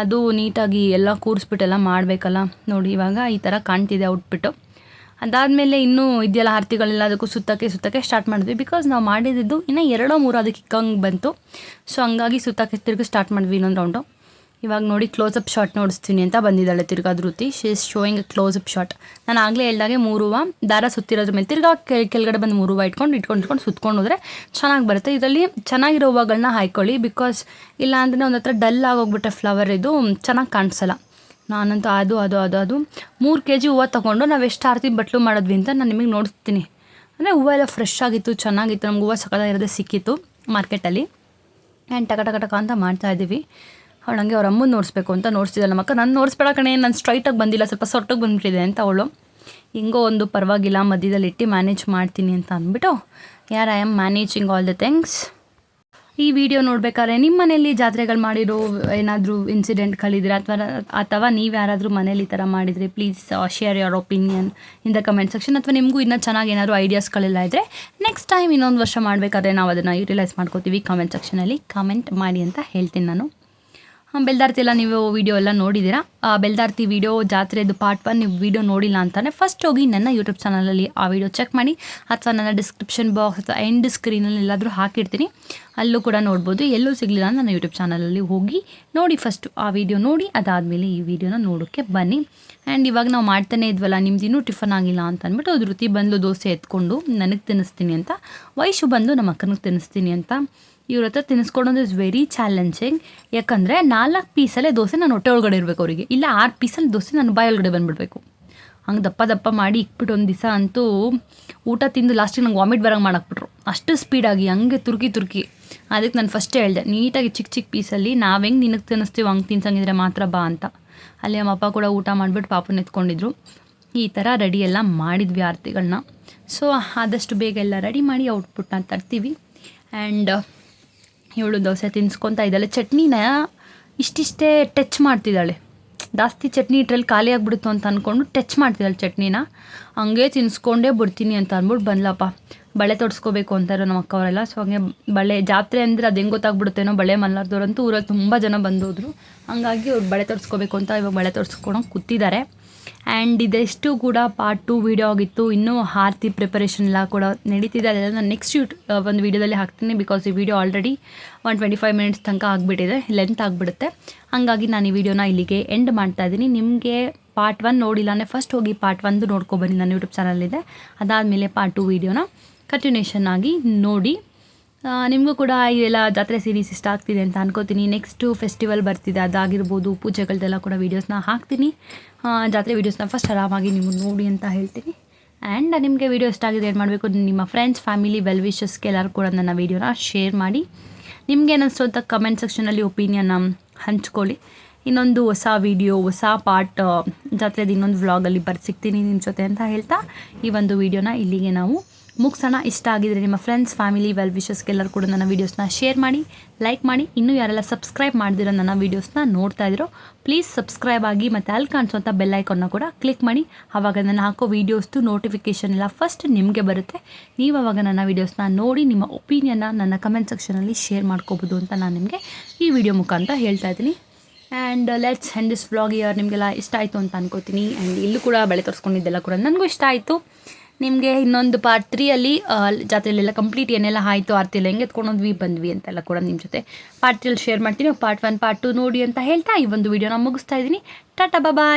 ಅದು ನೀಟಾಗಿ ಎಲ್ಲ ಕೂರಿಸ್ಬಿಟ್ಟೆಲ್ಲ ಮಾಡಬೇಕಲ್ಲ. ನೋಡಿ ಇವಾಗ ಈ ಥರ ಕಾಣ್ತಿದೆ ಔಟ್ಬಿಟ್ಟು. ಅದಾದಮೇಲೆ ಇನ್ನೂ ಇದೆಲ್ಲ ಆರತಿಗಳೆಲ್ಲ ಅದಕ್ಕೂ ಸುತ್ತಕ್ಕೆ ಸ್ಟಾರ್ಟ್ ಮಾಡಿದ್ವಿ. ಬಿಕಾಸ್ ನಾವು ಮಾಡಿದ್ದು ಇನ್ನೂ 2-3 ಅದಕ್ಕೆ ಇಕ್ಕಂಗೆ ಬಂತು. ಸೊ ಹಂಗಾಗಿ ಸುತ್ತಕ್ಕೆ ತಿರುಗಿ ಸ್ಟಾರ್ಟ್ ಮಾಡಿದ್ವಿ ಇನ್ನೊಂದು ರೌಂಡು. ಇವಾಗ ನೋಡಿ ಕ್ಲೋಸಪ್ ಶಾಟ್ ನೋಡಿಸ್ತೀನಿ ಅಂತ ಬಂದಿದ್ದಾಳೆ ತಿರ್ಗಾ Dhruti. She is showing a close up shot. ನಾನು ಆಗಲೇ ಹೇಳ್ದಾಗೆ 3 ಹೂವು ದಾರ ಸುತ್ತಿರೋದ್ರ ಮೇಲೆ ತಿರ್ಗಾ ಕೆಳಗಡೆ ಬಂದು 3 ಹೂವು ಇಟ್ಕೊಂಡು ಸುತ್ಕೊಂಡು ಹೋದರೆ ಚೆನ್ನಾಗಿ ಬರುತ್ತೆ. ಇದರಲ್ಲಿ ಚೆನ್ನಾಗಿರೋ ಹೂವುಗಳನ್ನ ಹಾಯ್ಕೊಳ್ಳಿ. ಬಿಕಾಸ್ ಇಲ್ಲ ಅಂದರೆ ಒಂದು ಹತ್ರ ಡಲ್ ಆಗೋಗ್ಬಿಟ್ಟೆ ಫ್ಲವರ್, ಇದು ಚೆನ್ನಾಗಿ ಕಾಣಿಸಲ್ಲ. ನಾನಂತೂ ಅದು 3 kg ಹೂವು ತೊಗೊಂಡು ನಾವು ಎಷ್ಟು ಆರತಿ ಬಟ್ಲು ಮಾಡಿದ್ವಿ ಅಂತ ನಾನು ನಿಮಗೆ ನೋಡಿಸ್ತೀನಿ. ಅಂದರೆ ಹೂವು ಎಲ್ಲ ಫ್ರೆಶ್ ಆಗಿತ್ತು, ಚೆನ್ನಾಗಿತ್ತು. ನಮ್ಗೆ ಹೂವು ಸಕ್ಕತ್ತಾಗಿರೋದೇ ಸಿಕ್ಕಿತ್ತು ಮಾರ್ಕೆಟಲ್ಲಿ. ಆ್ಯಂಡ್ ಟಕ ಅಂತ ಮಾಡ್ತಾಯಿದ್ದೀವಿ. ಅವಳಂಗೆ ಅವ್ರ ಅಮ್ಮನ ನೋಡಿಸ್ಬೇಕು ಅಂತ ನೋಡಿಸ್ತಿದ್ದಲ್ಲ ನಮ್ಮಕ್ಕ. ನಾನು ನೋಡಿಸ್ಬೇಡ ಕಣೆ, ನಾನು ಸ್ಟ್ರೈಟಾಗಿ ಬಂದಿಲ್ಲ, ಸ್ವಲ್ಪ ಸೊಟ್ಟಗೆ ಬಂದುಬಿಟ್ಟಿದೆ ಅಂತ ಅವಳು. ಹಿಂಗೋ ಒಂದು ಪರವಾಗಿಲ್ಲ ಮಧ್ಯದಲ್ಲಿ ಇಟ್ಟು ಮ್ಯಾನೇಜ್ ಮಾಡ್ತೀನಿ ಅಂತ ಅಂದ್ಬಿಟ್ಟು I am managing all the things. ಈ ವಿಡಿಯೋ ನೋಡ್ಬೇಕಾದ್ರೆ ನಿಮ್ಮ ಮನೇಲಿ ಜಾತ್ರೆಗಳು ಮಾಡಿರೋ ಏನಾದರೂ ಇನ್ಸಿಡೆಂಟ್ಗಳಿದ್ರೆ ಅಥವಾ ನೀವು ಯಾರಾದರೂ ಮನೇಲಿ ಈ ಥರ ಮಾಡಿದರೆ please share your opinion in the comment section. ಅಥವಾ ನಿಮಗೂ ಇನ್ನೂ ಚೆನ್ನಾಗಿ ಏನಾದರೂ ಐಡಿಯಾಸ್ಗಳೆಲ್ಲ ಇದ್ದರೆ ನೆಕ್ಸ್ಟ್ ಟೈಮ್ ಇನ್ನೊಂದು ವರ್ಷ ಮಾಡಬೇಕಾದ್ರೆ ನಾವು ಅದನ್ನು ಯುಟಿಲೈಸ್ ಮಾಡ್ಕೋತೀವಿ. ಕಮೆಂಟ್ ಸೆಕ್ಷನಲ್ಲಿ ಕಮೆಂಟ್ ಮಾಡಿ ಅಂತ ಹೇಳ್ತೀನಿ ನಾನು. ಬೆಲ್ದಾರ್ತಿ ಎಲ್ಲ ನೀವು ವಿಡಿಯೋ ಎಲ್ಲ ನೋಡಿದ್ದೀರಾ. ಬೆಲ್ದಾರ್ತಿ ವಿಡಿಯೋ ಜಾತ್ರೆದು ಪಾರ್ಟ್ 1 ನೀವು ವಿಡಿಯೋ ನೋಡಿಲ್ಲ ಅಂತಾನೆ ಫಸ್ಟ್ ಹೋಗಿ ನನ್ನ ಯೂಟ್ಯೂಬ್ ಚಾನಲಲ್ಲಿ ಆ ವಿಡಿಯೋ ಚೆಕ್ ಮಾಡಿ, ಅಥವಾ ನನ್ನ ಡಿಸ್ಕ್ರಿಪ್ಷನ್ ಬಾಕ್ಸ್ ಅಥವಾ ಎಂಡ್ ಸ್ಕ್ರೀನಲ್ಲಿ ಎಲ್ಲಾದರೂ ಹಾಕಿರ್ತೀನಿ, ಅಲ್ಲೂ ಕೂಡ ನೋಡ್ಬೋದು. ಎಲ್ಲೂ ಸಿಗಲಿಲ್ಲ ಅಂದರೆ ನನ್ನ ಯೂಟ್ಯೂಬ್ ಚಾನಲಲ್ಲಿ ಹೋಗಿ ನೋಡಿ, ಫಸ್ಟು ಆ ವಿಡಿಯೋ ನೋಡಿ, ಅದಾದಮೇಲೆ ಈ ವಿಡಿಯೋನ ನೋಡೋಕ್ಕೆ ಬನ್ನಿ. ಆ್ಯಂಡ್ ಇವಾಗ ನಾವು ಮಾಡ್ತಾನೆ ಇದ್ವಲ್ಲ, ನಿಮ್ದು ಇನ್ನೂ ಟಿಫನ್ ಆಗಿಲ್ಲ ಅಂತ ಅಂದ್ಬಿಟ್ಟು ಧೃತಿ ಬಂದು ದೋಸೆ ಎತ್ಕೊಂಡು ನನಗೆ ತಿನ್ನಿಸ್ತೀನಿ ಅಂತ, ವೈಶು ಬಂದು ನಮ್ಮ ಅಕ್ಕನಿಗೆ ತಿನ್ನಿಸ್ತೀನಿ ಅಂತ. ಇವ್ರ ಹತ್ರ ತಿನ್ನಿಸ್ಕೊಡೋದು ಇಸ್ ವೆರಿ ಚಾಲೆಂಜಿಂಗ್. ಯಾಕಂದರೆ 4 ಪೀಸಲ್ಲೇ ದೋಸೆ ನಾನು ಹೊಟ್ಟೆ ಒಳಗಡೆ ಇರಬೇಕು ಅವರಿಗೆ, ಇಲ್ಲ 6 ಪೀಸಲ್ಲಿ ದೋಸೆ ನಾನು ಬಾಯಿ ಒಳಗಡೆ ಬಂದುಬಿಡ್ಬೇಕು. ಹಂಗೆ ದಪ್ಪ ಮಾಡಿ ಇಕ್ಬಿಟ್ಟು ಒಂದು ದಿವಸ ಅಂತೂ ಊಟ ತಿಂದು ಲಾಸ್ಟಿಗೆ ನಂಗೆ ವಾಮಿಟ್ ಬರೋಂಗೆ ಮಾಡಾಕ್ಬಿಟ್ರು, ಅಷ್ಟು ಸ್ಪೀಡಾಗಿ ಹಂಗೆ ತುರ್ಕಿ. ಅದಕ್ಕೆ ನಾನು ಫಸ್ಟೇ ಹೇಳಿದೆ, ನೀಟಾಗಿ ಚಿಕ್ಕ ಪೀಸಲ್ಲಿ ನಾವು ಹೆಂಗೆ ನಿನಗೆ ತಿನ್ನಿಸ್ತೀವಿ ಹಂಗೆ ತಿನ್ಸಂಗಿದ್ರೆ ಮಾತ್ರ ಬಾ ಅಂತ. ಅಲ್ಲಿ ನಮ್ಮ ಅಪ್ಪ ಕೂಡ ಊಟ ಮಾಡಿಬಿಟ್ಟು ಪಾಪನ ಎತ್ಕೊಂಡಿದ್ರು. ಈ ಥರ ರೆಡಿ ಎಲ್ಲ ಮಾಡಿದ್ವಿ ಆರತಿಗಳನ್ನ. ಸೊ ಆದಷ್ಟು ಬೇಗ ಎಲ್ಲ ರೆಡಿ ಮಾಡಿ ಔಟ್ಪುಟ್ನ ತರ್ತೀವಿ. ಆ್ಯಂಡ್ ಇವಳು ದೋಸೆ ತಿನ್ಸ್ಕೊತಾ ಇದ್ದಾಳೆ. ಚಟ್ನಿನ ಇಷ್ಟಿಷ್ಟೇ ಟಚ್ ಮಾಡ್ತಿದ್ದಾಳೆ, ಜಾಸ್ತಿ ಚಟ್ನಿ ಇಟ್ರಲ್ಲಿ ಖಾಲಿ ಆಗಿಬಿಡುತ್ತೋ ಅಂತ ಅಂದ್ಕೊಂಡು ಟಚ್ ಮಾಡ್ತಿದ್ದಾಳೆ ಚಟ್ನಿನ. ಹಂಗೆ ತಿನ್ಸ್ಕೊಂಡೇ ಬಿಡ್ತೀನಿ ಅಂತ ಅಂದ್ಬಿಟ್ಟು ಬಂದ್ಲಪ್ಪ. ಬಳೆ ತೊಡ್ಸ್ಕೋಬೇಕು ಅಂತಾರೋ ನಮ್ಮ ಅಕ್ಕವರೆಲ್ಲ. ಸೊ ಹಂಗೆ ಬಳೆ ಜಾತ್ರೆ ಅಂದರೆ ಅದು ಹೆಂಗೆ ಗೊತ್ತಾಗ್ಬಿಡುತ್ತೇನೋ, ಬಳೆ ಮಲ್ಲಾರ್ದವ್ರಂತೂ ಊರಲ್ಲಿ ತುಂಬ ಜನ ಬಂದೋದ್ರು. ಹಂಗಾಗಿ ಅವ್ರು ಬಳೆ ತೊಡ್ಸ್ಕೋಬೇಕು ಅಂತ ಇವಾಗ ಬಳೆ ತೊಡ್ಸ್ಕೊಳಕ್ಕೆ ಕೂತಿದ್ದಾರೆ. ಆ್ಯಂಡ್ ಇದೆಷ್ಟು ಕೂಡ ಪಾರ್ಟ್ 2 ವೀಡಿಯೋ ಆಗಿತ್ತು. ಇನ್ನೂ ಆರತಿ ಪ್ರಿಪರೇಷನ್ ಎಲ್ಲ ಕೂಡ ನಡೀತಿದೆ. ಅದೆಲ್ಲ ನಾನು ನೆಕ್ಸ್ಟ್ ಒಂದು ವೀಡಿಯೋದಲ್ಲಿ ಹಾಕ್ತೀನಿ. ಬಿಕಾಸ್ ಈ ವಿಡಿಯೋ ಆಲ್ರೆಡಿ 125 ಮಿನಿಟ್ಸ್ ತನಕ ಆಗಿಬಿಟ್ಟಿದೆ, ಲೆಂತ್ ಆಗಿಬಿಡುತ್ತೆ. ಹಾಗಾಗಿ ನಾನು ಈ ವಿಡಿಯೋನ ಇಲ್ಲಿಗೆ ಎಂಡ್ ಮಾಡ್ತಾಯಿದ್ದೀನಿ. ನಿಮಗೆ ಪಾರ್ಟ್ 1 ನೋಡಿಲ್ಲ ಅಂದರೆ ಫಸ್ಟ್ ಹೋಗಿ ಪಾರ್ಟ್ 1 ನೋಡ್ಕೊಬನ್ನಿ, ನನ್ನ ಯೂಟ್ಯೂಬ್ ಚಾನಲಿದೆ. ಅದಾದಮೇಲೆ ಪಾರ್ಟ್ 2 ವೀಡಿಯೋನ ಕಂಟಿನ್ಯೂಷನ್ ಆಗಿ ನೋಡಿ. ನಿಮಗೂ ಕೂಡ ಇದೆಲ್ಲ ಜಾತ್ರೆ ಸೀರೀಸ್ ಇಷ್ಟ ಆಗ್ತಿದೆ ಅಂತ ಅನ್ಕೋತೀನಿ. ನೆಕ್ಸ್ಟು ಫೆಸ್ಟಿವಲ್ ಬರ್ತಿದೆ, ಅದಾಗಿರ್ಬೋದು, ಪೂಜೆಗಳದ್ದೆಲ್ಲ ಕೂಡ ವೀಡಿಯೋಸ್ನ ಹಾಕ್ತೀನಿ. ಜಾತ್ರೆ ವೀಡಿಯೋಸ್ನ ಫಸ್ಟ್ ಆರಾಮಾಗಿ ನೀವು ನೋಡಿ ಅಂತ ಹೇಳ್ತೀನಿ. ಆ್ಯಂಡ್ ನಿಮಗೆ ವೀಡಿಯೋ ಇಷ್ಟ ಆಗಿದೆ ಏನು ಮಾಡಬೇಕು, ನಿಮ್ಮ ಫ್ರೆಂಡ್ಸ್, ಫ್ಯಾಮಿಲಿ, ವೆಲ್ ವಿಶಸ್ಗೆ ಎಲ್ಲರೂ ಕೂಡ ನನ್ನ ವೀಡಿಯೋನ ಶೇರ್ ಮಾಡಿ. ನಿಮಗೆ ಅನ್ನಿಸ್ತು ಅಂತ ಕಮೆಂಟ್ ಸೆಕ್ಷನಲ್ಲಿ ಒಪಿನಿಯನ್ನ ಹಂಚ್ಕೊಳ್ಳಿ. ಇನ್ನೊಂದು ಹೊಸ ವೀಡಿಯೋ, ಹೊಸ ಪಾರ್ಟ್ ಜಾತ್ರೆದು ಇನ್ನೊಂದು ವ್ಲಾಗಲ್ಲಿ ಸಿಗ್ತೀನಿ ನಿಮ್ಮ ಜೊತೆ ಅಂತ ಹೇಳ್ತಾ ಈ ಒಂದು ವೀಡಿಯೋನ ಇಲ್ಲಿಗೆ ನಾವು ಮುಗಿಸೋಣ. ಇಷ್ಟ ಆಗಿದರೆ ನಿಮ್ಮ ಫ್ರೆಂಡ್ಸ್, ಫ್ಯಾಮಿಲಿ, ವೆಲ್ ವಿಶಸ್ಗೆಲ್ಲರೂ ಕೂಡ ನನ್ನ ವೀಡಿಯೋಸ್ನ ಶೇರ್ ಮಾಡಿ, ಲೈಕ್ ಮಾಡಿ. ಇನ್ನೂ ಯಾರೆಲ್ಲ ಸಬ್ಸ್ಕ್ರೈಬ್ ಮಾಡ್ದಿರೋ ನನ್ನ ವೀಡಿಯೋಸ್ನ ನೋಡ್ತಾ ಇದ್ರೋ ಪ್ಲೀಸ್ ಸಬ್ಸ್ಕ್ರೈಬ್ ಆಗಿ, ಮತ್ತು ಅಲ್ಲಿ ಕಾಣಿಸೋಂಥ ಬೆಲ್ ಐಕಾನ್ನ ಕೂಡ ಕ್ಲಿಕ್ ಮಾಡಿ. ಆವಾಗ ನಾನು ಹಾಕೋ ವೀಡಿಯೋಸ್ದು ನೋಟಿಫಿಕೇಷನ್ ಎಲ್ಲ ಫಸ್ಟ್ ನಿಮಗೆ ಬರುತ್ತೆ. ನೀವು ಆವಾಗ ನನ್ನ ವೀಡಿಯೋಸ್ನ ನೋಡಿ ನಿಮ್ಮ ಒಪಿನಿಯನ್ನ ನನ್ನ ಕಮೆಂಟ್ ಸೆಕ್ಷನಲ್ಲಿ ಶೇರ್ ಮಾಡ್ಕೋಬೋದು ಅಂತ ನಾನು ನಿಮಗೆ ಈ ವಿಡಿಯೋ ಮುಖಾಂತರ ಹೇಳ್ತಾ ಇದ್ದೀನಿ. And let's end this vlog year. ನಿಮಗೆಲ್ಲ ಇಷ್ಟ ಆಯಿತು ಅಂತ ಅನ್ಕೋತೀನಿ. ಆ್ಯಂಡ್ ಇಲ್ಲೂ ಕೂಡ ಬಳೆ ತೋರಿಸ್ಕೊಂಡಿದ್ದೆಲ್ಲ ಕೂಡ ನನಗೂ ಇಷ್ಟ ಆಯಿತು. ನಿಮಗೆ ಇನ್ನೊಂದು ಪಾರ್ಟ್ 3ಅಲ್ಲಿ ಜಾತ್ರೆಯಲ್ಲೆಲ್ಲ ಕಂಪ್ಲೀಟ್ ಏನೆಲ್ಲ ಆಯಿತು, ಆರ್ತಿಯೆಲ್ಲ ಹೆಂಗೆ ಎತ್ಕೊಂಡೋದ್ವಿ ಬಂದ್ವಿ ಅಂತೆಲ್ಲ ಕೂಡ ನಿಮ್ಮ ಜೊತೆ ಪಾರ್ಟ್ 3 ಶೇರ್ ಮಾಡ್ತೀನಿ. ಪಾರ್ಟ್ 1 ಪಾರ್ಟ್ 2 ನೋಡಿ ಅಂತ ಹೇಳ್ತಾ ಈ ಒಂದು ವೀಡಿಯೋನ ಮುಗಿಸ್ತಾ ಇದ್ದೀನಿ. ಟಾಟಾ ಬಾಯ್.